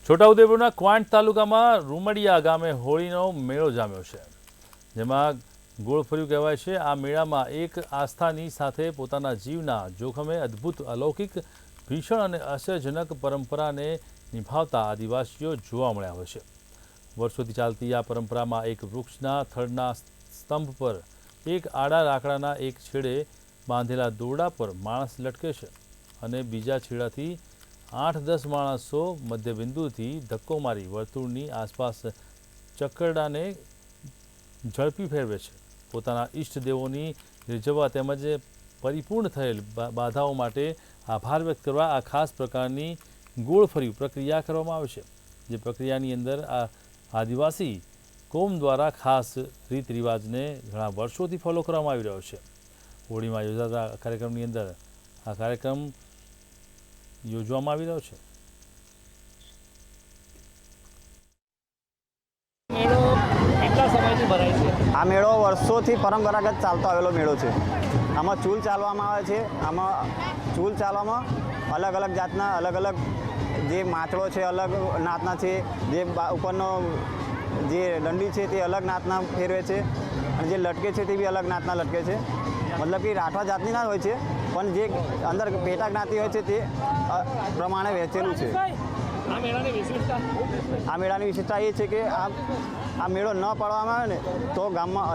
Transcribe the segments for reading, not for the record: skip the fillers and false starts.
છોટાઉદેપુરના ક્વાંટ તાલુકામાં રૂમડિયા ગામે હોળીનો મેળો જામ્યો છે, જેમાં ગોળફર્યું કહેવાય છે। આ મેળામાં એક આસ્થાની સાથે પોતાના જીવના જોખમે અદ્ભુત અલૌકિક ભીષણ અને આશ્ચર્યજનક પરંપરાને નિભાવતા આદિવાસીઓ જોવા મળ્યા હોય છે। વર્ષોથી ચાલતી આ પરંપરામાં એક વૃક્ષના થડના સ્તંભ પર એક આડા લાકડાના એક છેડે બાંધેલા દોરડા પર માણસ લટકે છે અને બીજા છેડાથી 8-10 માણસો મધ્યબિંદુથી ધક્કો મારી વર્તુળની આસપાસ ચક્કરડાને ઝડપી ફેરવે છે। પોતાના ઈષ્ટદેવોની રીઝવવા તેમજ પરિપૂર્ણ થયેલ બાધાઓ માટે આભાર વ્યક્ત કરવા આ ખાસ પ્રકારની ગોળફર્યું પ્રક્રિયા કરવામાં આવે છે, જે પ્રક્રિયાની અંદર આ આદિવાસી કોમ દ્વારા ખાસ રીત રિવાજને ઘણા વર્ષોથી ફોલો કરવામાં આવી રહ્યો છે। હોળીમાં યોજાતા કાર્યક્રમની અંદર આ કાર્યક્રમ યોજવામાં આવી રહ્યો છે। આ મેળો વર્ષોથી પરંપરાગત ચાલતો આવેલો મેળો છે। આમાં ચૂલ ચાલવામાં આવે છે। આમાં ચૂલ ચાલવામાં અલગ અલગ જાતના અલગ અલગ જે માછડો છે અલગ નાતના છે, જે ઉપરનો જે દંડી છે તે અલગ નાતના ફેરવે છે અને જે લટકે છે તે બી અલગ નાતના લટકે છે। મતલબ કે રાઠવા જાતની ના હોય છે, પણ જે અંદર પેટા જ્ઞાતિ હોય છે તે પ્રમાણે વહેંચેલું છે। આ મેળાની વિશેષતા એ છે કે આ મેળો ન પાડવામાં આવે ને તો ગામમાં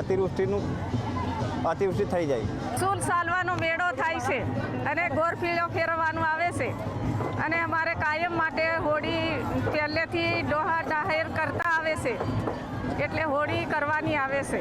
અતિવૃષ્ટિ થઈ જાય। ચૂલ ચાલવાનો મેળો થાય છે અને ગોરફીલો ફેરવવાનું આવે છે અને અમારે કાયમ માટે હોળી પહેલેથી ડોહા જાહેર કરતા આવે છે, એટલે હોળી કરવાની આવે છે।